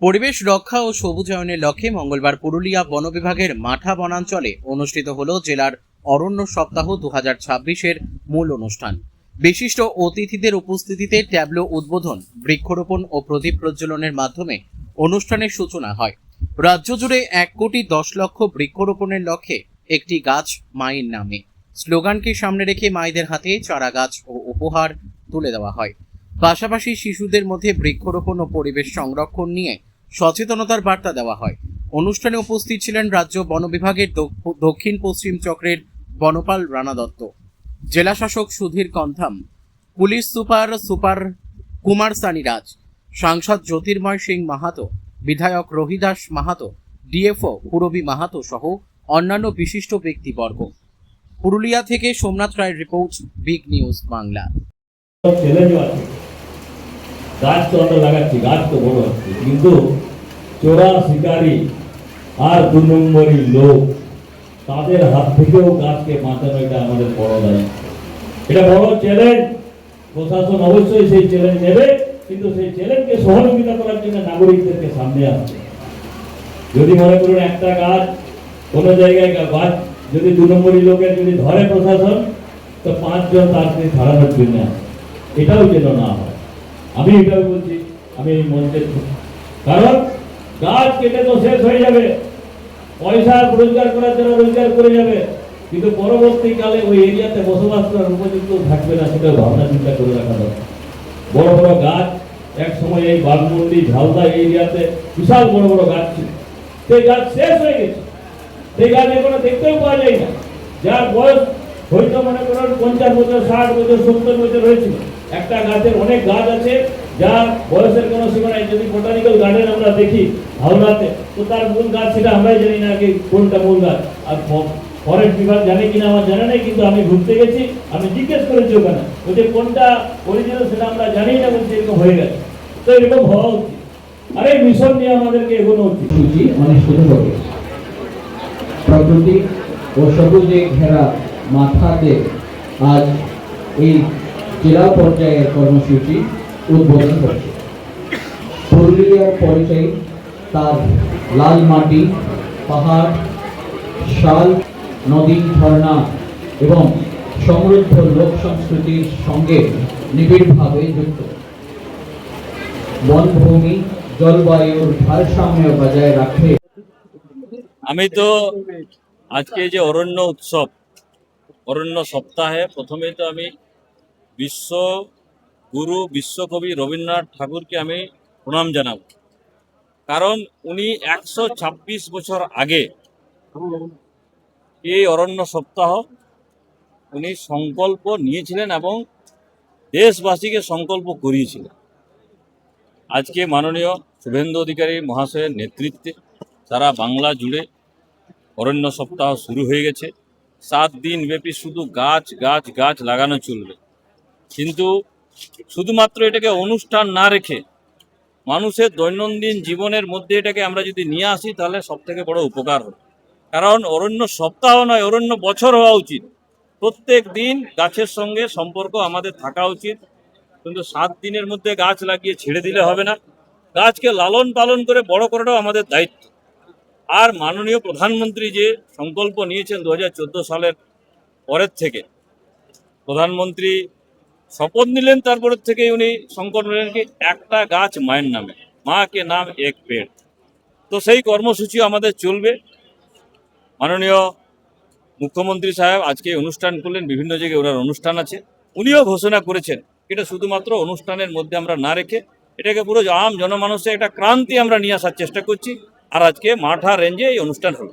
পরিবেশ রক্ষা ও সবুজায়নের লক্ষ্যে মঙ্গলবার পুরুলিয়া বন বিভাগের মাঠা বনাঞ্চলে অনুষ্ঠিত হল জেলার অরণ্য সপ্তাহ 2026-এর মূল অনুষ্ঠান। বিশিষ্ট অতিথিদের উপস্থিতিতে ট্যাবলো উদ্বোধন, বৃক্ষরোপণ ও প্রদীপ প্রজ্বলনের মাধ্যমে অনুষ্ঠানের সূচনা হয়। রাজ্য জুড়ে 1,10,00,000 বৃক্ষরোপণের লক্ষ্যে একটি গাছ মায়ের নামে স্লোগানকে সামনে রেখে মায়েদের হাতে চারা গাছ ও উপহার তুলে দেওয়া হয়। পাশাপাশি শিশুদের মধ্যে বৃক্ষরোপণ ও পরিবেশ সংরক্ষণ নিয়ে সচেতনতার বার্তা দেওয়া হয়। অনুষ্ঠানে উপস্থিত ছিলেন রাজ্য বন বিভাগের দক্ষিণ পশ্চিম চক্রের বনপাল রানা দত্ত, জেলা শাসক সুধীর কন্থাম, পুলিশ সুপার কুমার সানি রাজ, সাংসদ জ্যোতির্ময় সিং মাহাতো, বিধায়ক রহিদাস মাহাতো, ডিএফও পুরবী মাহাতো সহ অন্যান্য বিশিষ্ট ব্যক্তিবর্গ। পুরুলিয়া থেকে সোমনাথ রায়ের রিপোর্ট, বিগ নিউজ বাংলা। গাছ তো আমরা লাগাচ্ছি, গাছ তো বড় হচ্ছে, কিন্তু চোরা শিকারী আর 2 নম্বরই লোক, তাদের হাত থেকেও গাছকে বাঁচানো এটা আমাদের বড় দায়িত্ব। এটা বড় চ্যালেঞ্জ। প্রশাসন অবশ্যই সেই চ্যালেঞ্জ নেবে, কিন্তু সেই চ্যালেঞ্জকে সহযোগিতা করার জন্য নাগরিকদেরকে সামনে আসবে। যদি মনে করুন একটা গাছ কোনো জায়গায় গাছ যদি 2 নম্বরই লোকের যদি ধরে প্রশাসন, তো 5 জন তাকে ছাড়ানোর জন্য এটাও যেন না হয়। আমি এটাও বলছি, আমি এই মঞ্চের, কারণ গাছ কেটে তো শেষ হয়ে যাবে, পয়সা রোজগার করার জন্য রোজগার করে যাবে, কিন্তু পরবর্তীকালে ওই এরিয়াতে বসবাস করার উপযুক্ত থাকবে না, সেটা ভাবনা চিন্তা করে রাখা দরকার। বড় বড় গাছ এক সময় এই বাগমুন্ডি ঝালদা এরিয়াতে বিশাল বড় বড় গাছ ছিল, সেই গাছ শেষ হয়ে গেছে। সেই গাছ এখনো দেখতেও পাওয়া যায় না, যার বয়স হয়তো মনে করেন 50 বছর, 60 বছর, 70 বছর হয়েছিল। একটা গাছের অনেক গাছ আছে যার বয়সের কোনো সীমা নাই। যদি বোটানিক্যাল গার্ডেন আমরা দেখি হাওড়াতে, তো তার মূল গাছ সেটা আমরাই জানি না কি কোনটা মূল গাছ। আর ফরেস্ট বিভাগ জানে কিনা আমার জানা নেই, কিন্তু আমি ঘুরতে গেছি, আমি জিজ্ঞেস করেছি ওখানে, ওই যে কোনটা অরিজিনাল সেটা আমরা জানি না, বলছি এরকম হয়ে গেছে। তো এরকম হওয়া উচিত, আর এই মিশন নিয়ে আমাদেরকে এগোনো উচিত। অনেক শুরু হবে প্রকৃতি ও সবুজে ঘেরা মাথাতে আজ এই জেলা পর্যায়ের কর্মসূচি উদ্বোধন করছে। পুরুলিয়ার পরিচয় তার লাল মাটি, পাহাড়, শাল, নদী, ঝর্ণা এবং সমৃদ্ধ লোক সংস্কৃতির সঙ্গে নিবিড়ভাবে যুক্ত। বনভূমি জলবায়ুর ভারসাম্য বজায় রাখে। আমি তো আজকে যে অরণ্য উৎসব, অরণ্য সপ্তাহে প্রথমেই তো আমি বিশ্বকবি রবীন্দ্রনাথ ঠাকুরকে আমি প্রণাম জানাব। কারণ উনি 126 বছর আগে এই অরণ্য সপ্তাহ উনি সংকল্প নিয়েছিলেন এবং দেশবাসীকে সংকল্প করিয়েছিলেন। আজকে মাননীয় শুভেন্দু অধিকারী মহাশয়ের নেতৃত্বে সারা বাংলা জুড়ে অরণ্য সপ্তাহ শুরু হয়ে গেছে। 7 দিন ব্যাপী শুধু গাছ গাছ গাছ লাগানো চলবে, কিন্তু শুধুমাত্র এটাকে অনুষ্ঠান না রেখে মানুষের দৈনন্দিন জীবনের মধ্যে এটাকে আমরা যদি নিয়ে আসি, তাহলে সবথেকে বড় উপকার হবে। কারণ অরণ্য সপ্তাহ নয়, অরণ্য বছর হওয়া উচিত। প্রত্যেক দিন গাছের সঙ্গে সম্পর্ক আমাদের থাকা উচিত, কিন্তু 7 দিনের মধ্যে গাছ লাগিয়ে ছেড়ে দিলে হবে না। গাছকে লালন পালন করে বড় করাটাও আমাদের দায়িত্ব। আর মাননীয় প্রধানমন্ত্রী যে সংকল্প নিয়েছেন 2014 সালের পরের থেকে, প্রধানমন্ত্রী শপথ নিলেন, তারপরের থেকেই উনি সংকল্প নিলেন কি একটা গাছ মায়ের নামে, মা কে নাম এক পেড়। তো সেই কর্মসূচি আমাদের চলবে। মাননীয় মুখ্যমন্ত্রী সাহেব আজকে অনুষ্ঠান করলেন, বিভিন্ন জায়গায় ওনার অনুষ্ঠান আছে। উনিও ঘোষণা করেছেন এটা শুধুমাত্র অনুষ্ঠানের মধ্যে আমরা না রেখে এটাকে পুরো আম জনমানুষে একটা ক্রান্তি আমরা নিয়ে আসার চেষ্টা করছি। আর আজকে মাঠা রেঞ্জে এই অনুষ্ঠান হলো।